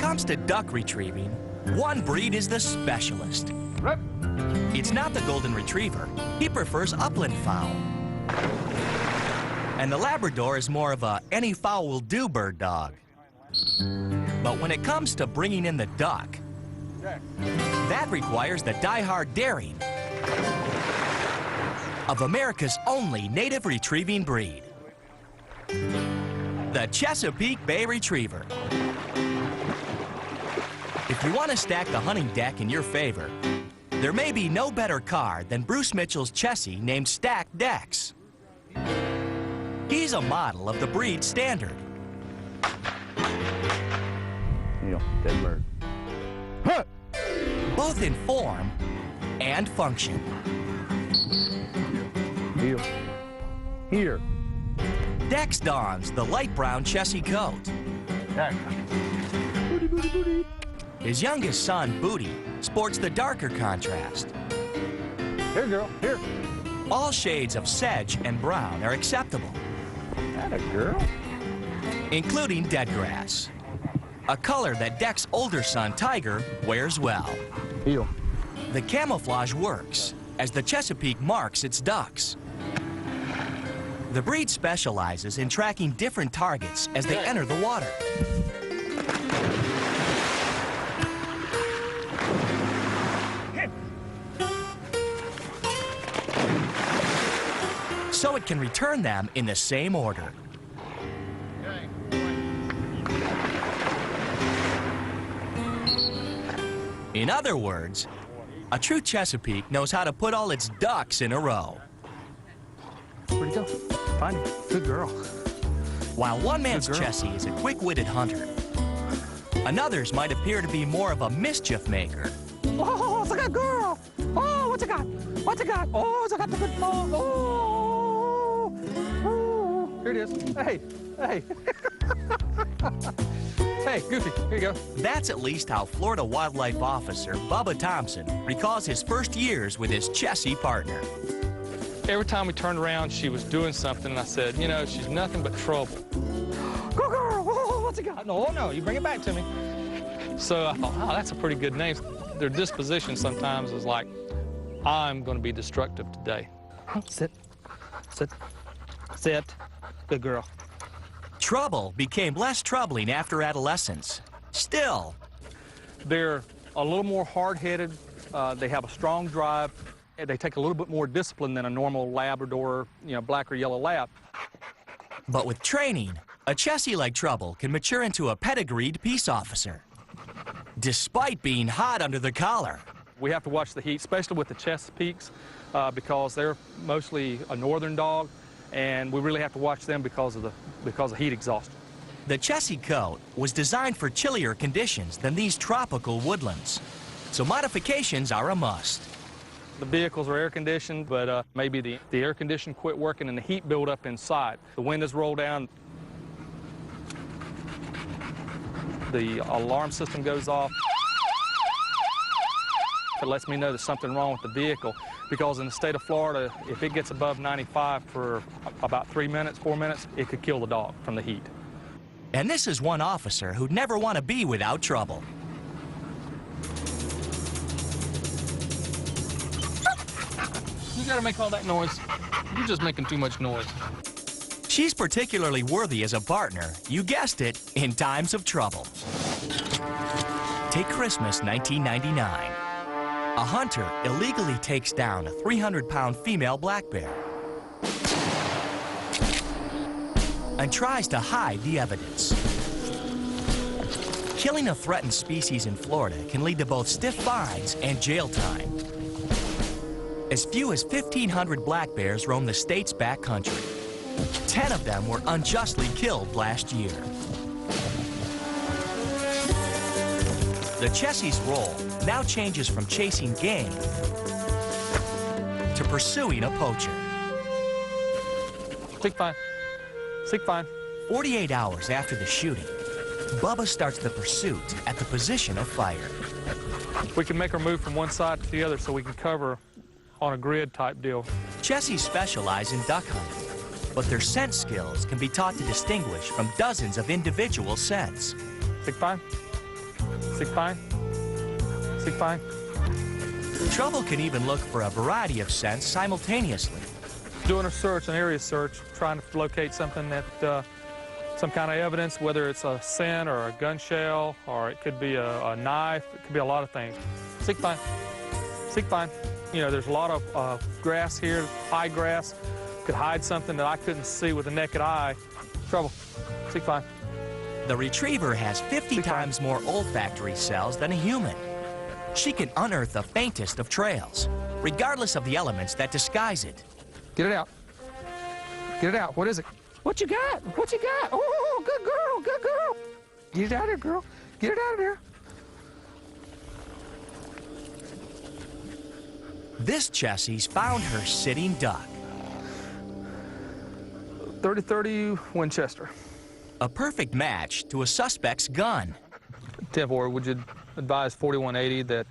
comes to duck retrieving, one breed is the specialist. It's not the golden retriever. He prefers upland fowl. And the Labrador is more of a any fowl will do bird dog. But when it comes to bringing in the duck, that requires the die-hard daring of America's only native retrieving breed, the Chesapeake Bay Retriever. If you want to stack the hunting deck in your favor, there may be no better car than Bruce Mitchell's Chessie named Stacked Decks. He's a model of the breed standard. Dead bird. Huh! Both in form and function. Heel. Here. Dex dons the light brown Chessie coat. Booty, booty, booty. His youngest son, Booty, sports the darker contrast. Here, girl, here. All shades of sedge and brown are acceptable. Atta girl. Including dead grass, a color that Dec's older son, Tiger, wears well. Heel. The camouflage works as the Chesapeake marks its ducks. The breed specializes in tracking different targets as they enter the water. So it can return them in the same order. In other words, a true Chesapeake knows how to put all its ducks in a row. Where'd he go? Find him. Good girl. While one man's Chessie is a quick-witted hunter, another's might appear to be more of a mischief maker. Oh, it's a good girl. Oh, what's it got? What's it got? Oh, it's got the good ball. Oh, oh. Here it is. Hey, hey. Hey, Goofy, here you go. That's at least how Florida Wildlife Officer Bubba Thompson recalls his first years with his Chessie partner. Every time we turned around, she was doing something, and I said, you know, she's nothing but trouble. Go, girl. Oh, what's it got? No, no, you bring it back to me. So I thought, oh, that's a pretty good name. Their disposition sometimes is like, I'm going to be destructive today. Sit. Sit. Sit. Good girl. Trouble became less troubling after adolescence. Still, they're a little more hard-headed. They have a strong drive. They take a little bit more discipline than a normal Labrador, you know, black or yellow lab. But with training, a Chessie like Trouble can mature into a pedigreed peace officer, despite being hot under the collar. We have to watch the heat, especially with the Chesapeakes, because they're mostly a northern dog, and we really have to watch them because of heat exhaustion. The Chessie coat was designed for chillier conditions than these tropical woodlands, so modifications are a must. The vehicles are air-conditioned, but maybe the air condition quit working and the heat built up inside. The windows roll down, the alarm system goes off. It lets me know there's something wrong with the vehicle, because in the state of Florida, if it gets above 95 for about 3 minutes, 4 minutes, it could kill the dog from the heat. And this is one officer who'd never want to be without trouble. You gotta make all that noise. You're just making too much noise. She's particularly worthy as a partner, you guessed it, in times of trouble. Take Christmas 1999. A hunter illegally takes down a 300-pound female black bear and tries to hide the evidence. Killing a threatened species in Florida can lead to both stiff fines and jail time. As few as 1,500 black bears roam the state's backcountry. 10 of them were unjustly killed last year. The Chessie's role now changes from chasing game to pursuing a poacher. Seek fine. Seek fine. 48 hours after the shooting, Bubba starts the pursuit at the position of fire. We can make our move from one side to the other so we can cover on a grid type deal. Chessies specialize in duck hunting, but their scent skills can be taught to distinguish from dozens of individual scents. Seek fine. Sig fine? Sig fine? Trouble can even look for a variety of scents simultaneously. Doing a search, an area search, trying to locate something that, some kind of evidence, whether it's a scent or a gun shell, or it could be a knife, it could be a lot of things. Sig fine. Sig fine. You know, there's a lot of grass here, high grass, could hide something that I couldn't see with the naked eye. Trouble. Sig fine. The retriever has 50 times more olfactory cells than a human. She can unearth the faintest of trails, regardless of the elements that disguise it. Get it out. Get it out. What is it? What you got? What you got? Oh, good girl, good girl. Get it out of there, girl. Get it out of there. This Chessie's found her sitting duck. 30-30 Winchester. A perfect match to a suspect's gun. 10-4, would you advise 4180 that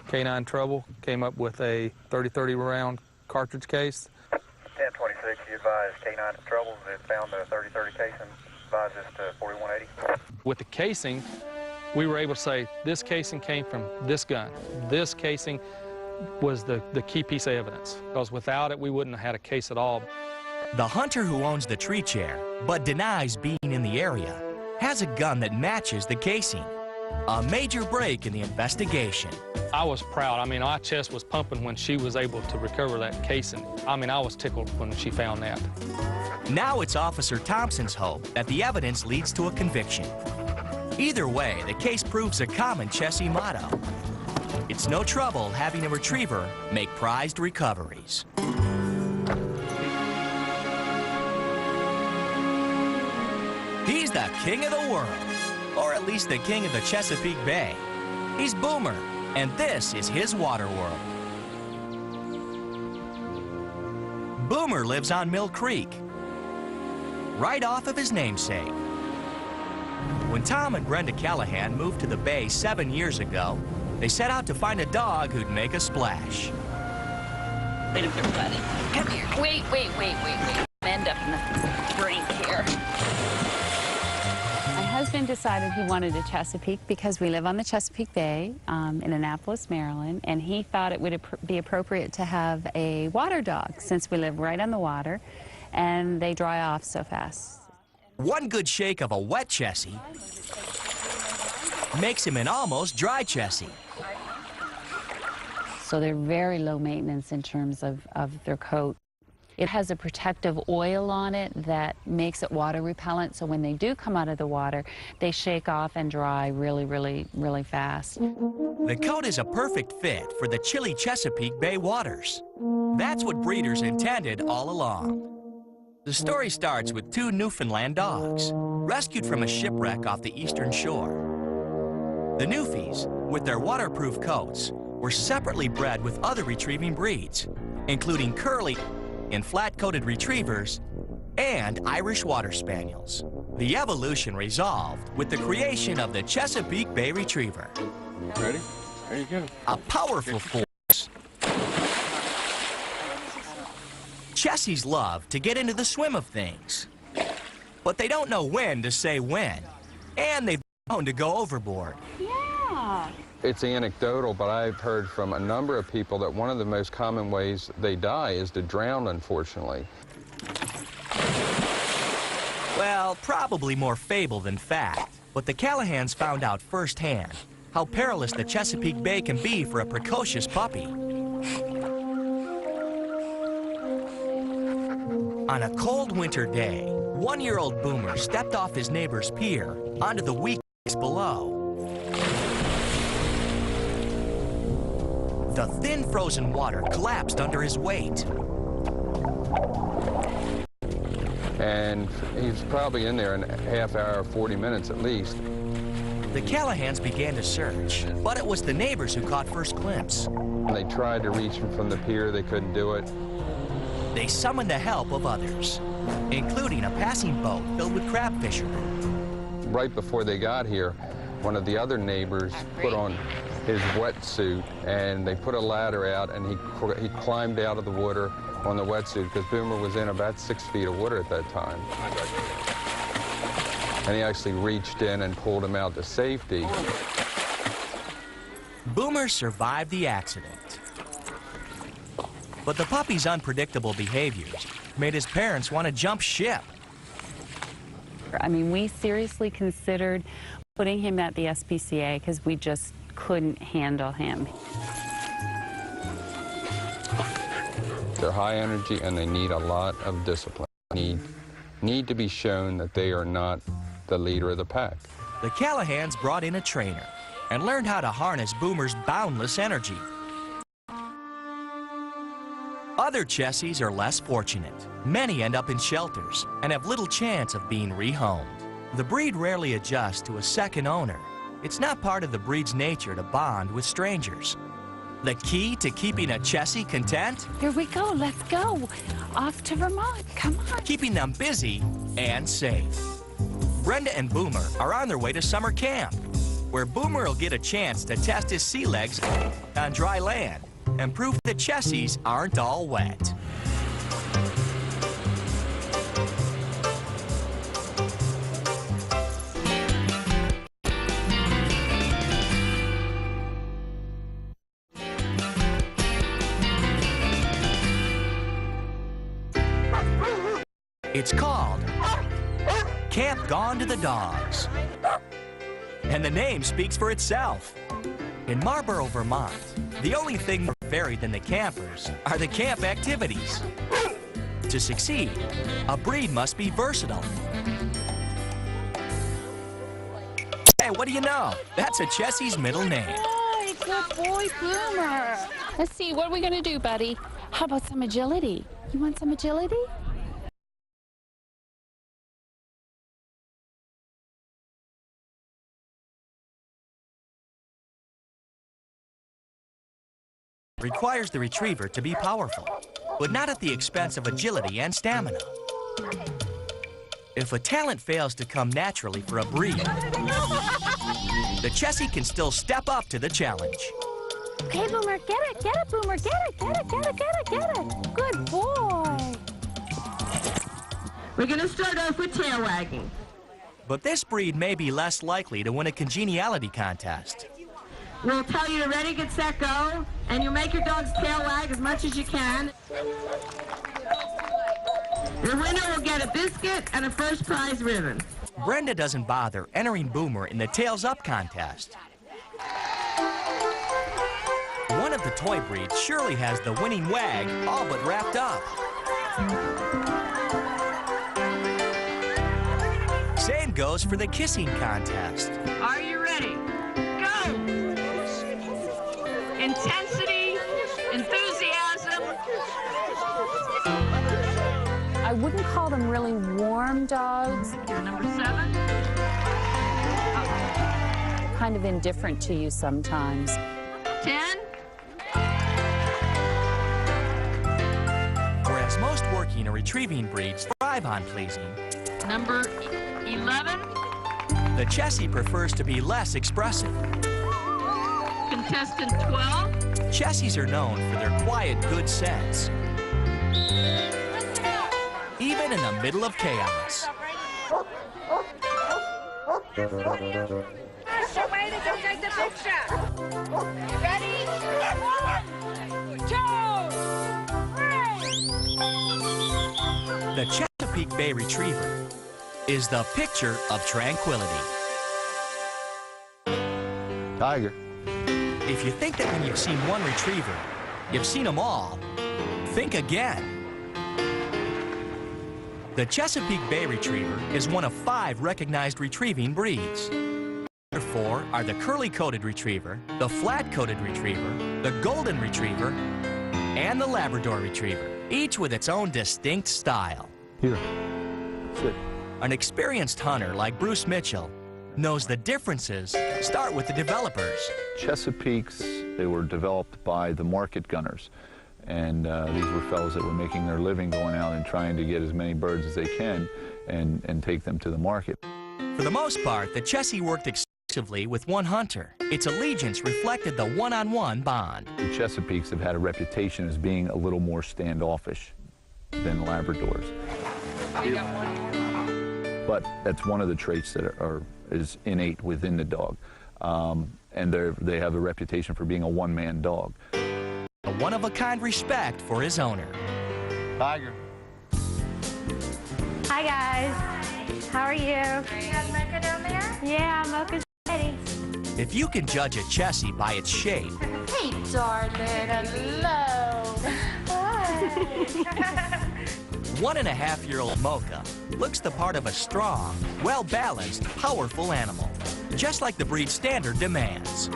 K9 Trouble came up with a 30-30 round cartridge case? 1026, you advise K9 Trouble that found the 30-30 casing, advise this to 4180. With the casing, we were able to say this casing came from this gun. This casing was the key piece of evidence, because without it, we wouldn't have had a case at all. The hunter who owns the tree chair, but denies being in the area, has a gun that matches the casing. A major break in the investigation. I was proud. I mean, my chest was pumping when she was able to recover that casing. I mean, I was tickled when she found that. Now it's Officer Thompson's hope that the evidence leads to a conviction. Either way, the case proves a common Chessie motto. It's no trouble having a retriever make prized recoveries. He's the king of the world, or at least the king of the Chesapeake Bay. He's Boomer, and this is his water world. Boomer lives on Mill Creek, right off of his namesake. When Tom and Brenda Callahan moved to the bay 7 years ago, they set out to find a dog who'd make a splash. Wait a minute, buddy. Come here. Wait. End up in the brink here. My husband decided he wanted a Chesapeake because we live on the Chesapeake Bay in Annapolis, Maryland, and he thought it would be appropriate to have a water dog since we live right on the water and they dry off so fast. One good shake of a wet Chessie makes him an almost dry Chessie. So they're very low maintenance in terms of their coat. It has a protective oil on it that makes it water repellent, so when they do come out of the water, they shake off and dry really fast. The coat is a perfect fit for the chilly Chesapeake Bay waters. That's what breeders intended all along. The story starts with two Newfoundland dogs, rescued from a shipwreck off the eastern shore. The Newfies, with their waterproof coats, were separately bred with other retrieving breeds, including curly and flat-coated retrievers and Irish water spaniels. The evolution resolved with the creation of the Chesapeake Bay Retriever. Ready? There you go. A powerful force. Chessies love to get into the swim of things, but they don't know when to say when, and they've been known to go overboard. Yeah. It's anecdotal, but I've heard from a number of people that one of the most common ways they die is to drown, unfortunately. Well, probably more fable than fact, but the Callahans found out firsthand how perilous the Chesapeake Bay can be for a precocious puppy. On a cold winter day, 1-year-old Boomer stepped off his neighbor's pier onto the weak ice below. The thin frozen water collapsed under his weight. And he's probably in there in a half hour, 40 minutes at least. The Callahans began to search, but it was the neighbors who caught first glimpse. When they tried to reach him from the pier, they couldn't do it. They summoned the help of others, including a passing boat filled with crab fishermen. Right before they got here, one of the other neighbors put on his wetsuit, and they put a ladder out, and he climbed out of the water on the wetsuit, because Boomer was in about 6 feet of water at that time. And he actually reached in and pulled him out to safety. Boomer survived the accident. But the puppy's unpredictable behaviors made his parents want to jump ship. I mean, we seriously considered putting him at the SPCA because we just couldn't handle him. They're high energy and they need a lot of discipline. Need to be shown that they are not the leader of the pack. The Callahans brought in a trainer and learned how to harness Boomer's boundless energy. Other Chessies are less fortunate. Many end up in shelters and have little chance of being rehomed. The breed rarely adjusts to a second owner. It's not part of the breed's nature to bond with strangers. The key to keeping a Chessie content? Here we go, let's go. Off to Vermont, come on. Keeping them busy and safe. Brenda and Boomer are on their way to summer camp, where Boomer will get a chance to test his sea legs on dry land and prove that Chessies aren't all wet. It's called Camp Gone to the Dogs. And the name speaks for itself. In Marlboro, Vermont, the only thing more varied than the campers are the camp activities. To succeed, a breed must be versatile. Hey, what do you know? That's a Chessie's middle name. Boy, good boy, Boomer. Let's see, what are we gonna do, buddy? How about some agility? You want some agility? Requires the retriever to be powerful, but not at the expense of agility and stamina. If a talent fails to come naturally for a breed, the Chessie can still step up to the challenge. Okay, Boomer, get it, Boomer, get it. Good boy. We're gonna start off with tail wagging. But this breed may be less likely to win a congeniality contest. We'll tell you to ready, get set, go, and you make your dog's tail wag as much as you can. The winner will get a biscuit and a first prize ribbon. Brenda doesn't bother entering Boomer in the Tails Up contest. One of the toy breeds surely has the winning wag all but wrapped up. Same goes for the kissing contest. Are you ready? Go! Intensity, enthusiasm. I wouldn't call them really warm dogs. Number 7. Kind of indifferent to you sometimes. 10. Whereas most working or retrieving breeds thrive on pleasing, Number 11. the Chessie prefers to be less expressive. Contestant 12. Chessies are known for their quiet good sense, even in the middle of chaos. That's the way to go take the picture. You ready? 1, 2, 3. The Chesapeake Bay Retriever is the picture of tranquility. Tiger. If you think that when you've seen one retriever, you've seen them all, think again. The Chesapeake Bay Retriever is one of 5 recognized retrieving breeds. The other 4 are the curly-coated retriever, the flat-coated retriever, the golden retriever, and the Labrador retriever, each with its own distinct style. Here. Sit. An experienced hunter like Bruce Mitchell knows the differences start with the developers. Chesapeakes, they were developed by the market gunners. And these were fellows that were making their living going out and trying to get as many birds as they can and take them to the market. For the most part, the Chessie worked exclusively with one hunter. Its allegiance reflected the one-on-one bond. The Chesapeakes have had a reputation as being a little more standoffish than Labradors. But that's one of the traits that is innate within the dog. and they have a reputation for being a one-man dog. A one-of-a-kind respect for his owner. Tiger. Hi guys, how are you? You got Mocha down there? Yeah, Mocha's ready. If you can judge a Chessie by its shape, Hey, darling, hello. Hi. 1.5-year-old Mocha looks the part of a strong, well-balanced, powerful animal, just like the breed's standard demands.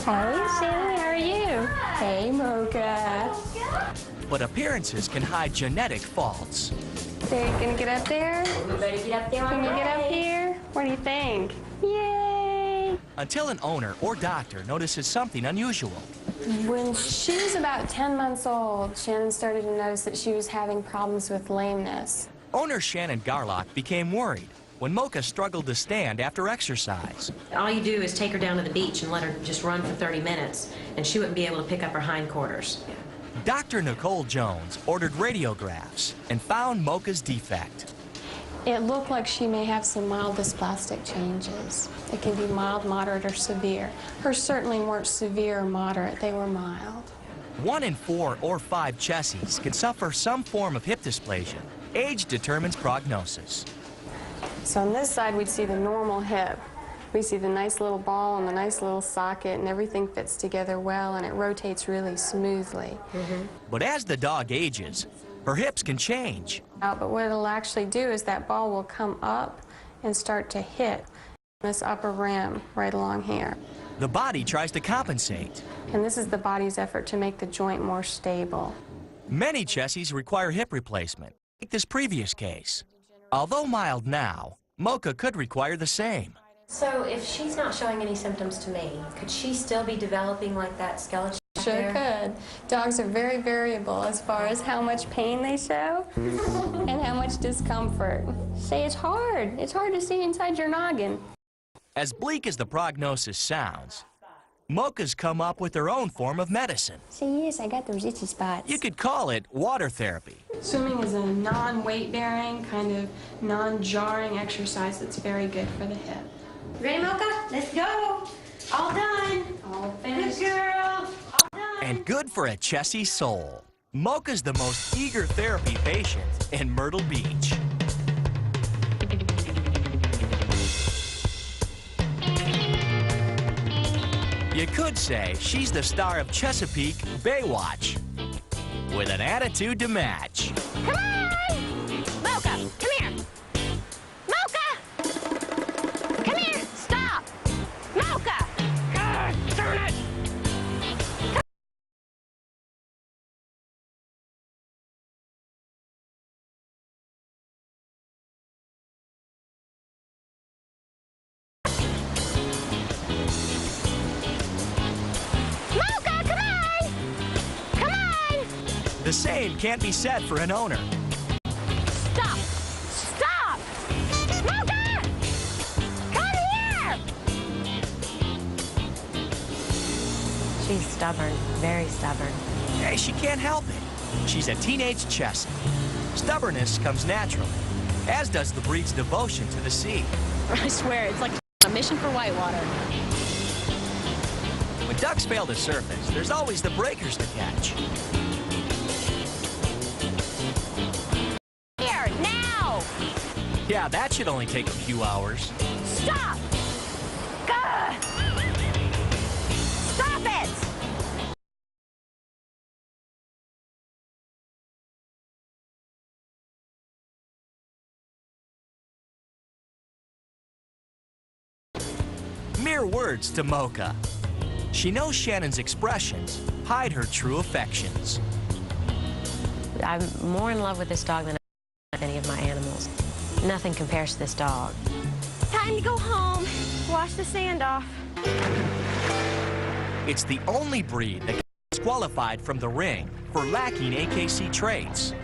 Hey Sammy, how are you? Hey Mocha. But appearances can hide genetic faults. So you gonna get up there? You better get up there. Can you get up here? What do you think? Yay! Until an owner or doctor notices something unusual. When she was about 10 months old, Shannon started to notice that she was having problems with lameness. Owner Shannon Garlock became worried when Mocha struggled to stand after exercise. All you do is take her down to the beach and let her just run for 30 minutes, and she wouldn't be able to pick up her hindquarters. Dr. Nicole Jones ordered radiographs and found Mocha's defect. It looked like she may have some mild dysplastic changes. It can be mild, moderate, or severe. Hers certainly weren't severe or moderate, they were mild. 1 in 4 or 5 Chessies can suffer some form of hip dysplasia. Age determines prognosis. So on this side, we'd see the normal hip. We see the nice little ball and the nice little socket, and everything fits together well, and it rotates really smoothly. But as the dog ages, her hips can change. But what it'll actually do is that ball will come up and start to hit this upper rim right along here. The body tries to compensate. And this is the body's effort to make the joint more stable. Many Chessies require hip replacement, like this previous case. Although mild now, Mocha could require the same. So if she's not showing any symptoms to me, could she still be developing like that skeleton? Sure could. Dogs are very variable as far as how much pain they show and how much discomfort. Say it's hard. It's hard to see inside your noggin. As bleak as the prognosis sounds, Mocha's come up with her own form of medicine. Say yes, I got those itchy spots. You could call it water therapy. Swimming is a non-weight-bearing, kind of non-jarring exercise that's very good for the hip. Ready, Mocha? Let's go. All done. All finished. Good girl. All done. And good for a Chessie soul. Mocha's the most eager therapy patient in Myrtle Beach. You could say she's the star of Chesapeake Baywatch, with an attitude to match. Come on! Mocha, come here. Mocha! Come here, stop! Mocha! God darn it! Mocha, come on! Come on! The same can't be said for an owner. Stop! Stop! Mocha! Come here! She's stubborn, very stubborn. Hey, she can't help it. She's a teenage Chessie. Stubbornness comes naturally, as does the breed's devotion to the sea. I swear, it's like a mission for whitewater. When ducks fail to surface, there's always the breakers to catch. Here, now! Yeah, that should only take a few hours. Stop! Gah! Stop it! Mere words to Mocha. She knows Shannon's expressions hide her true affections. I'm more in love with this dog than any of my animals. Nothing compares to this dog. Time to go home. Wash the sand off. It's the only breed that is qualified from the ring for lacking AKC traits.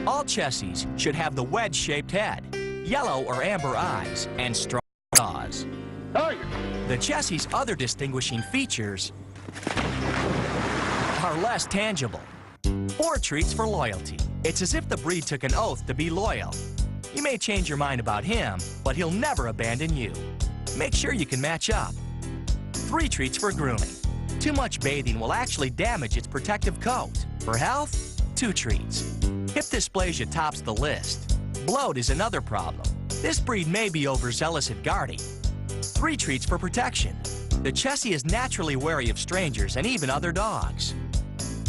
All Chessies should have the wedge-shaped head, yellow or amber eyes, and strong jaws. The Chessie's other distinguishing features are less tangible. 4 treats for loyalty. It's as if the breed took an oath to be loyal. You may change your mind about him, but he'll never abandon you. Make sure you can match up. 3 treats for grooming. Too much bathing will actually damage its protective coat. For health, 2 treats. Hip dysplasia tops the list. Bloat is another problem. This breed may be overzealous at guarding. 3 treats for protection. The Chessie is naturally wary of strangers and even other dogs.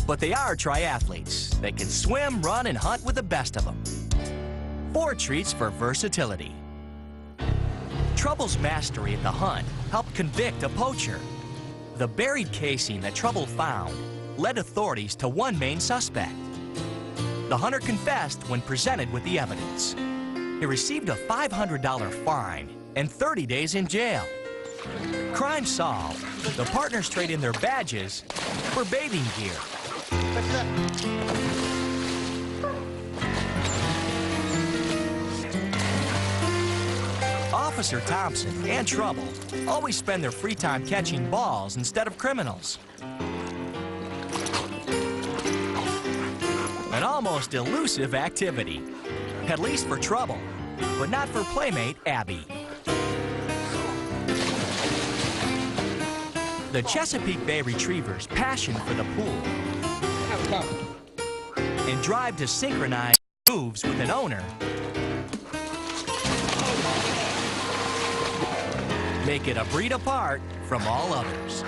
But they are triathletes. They can swim, run, and hunt with the best of them. 4 treats for versatility. Trouble's mastery at the hunt helped convict a poacher. The buried casing that Trouble found led authorities to one main suspect. The hunter confessed when presented with the evidence. He received a $500 fine and 30 days in jail. Crime solved. The partners trade in their badges for bathing gear. Officer Thompson and Trouble always spend their free time catching balls instead of criminals. An almost elusive activity, at least for Trouble, but not for playmate Abby. The Chesapeake Bay Retriever's passion for the pool and drive to synchronize moves with an owner make it a breed apart from all others.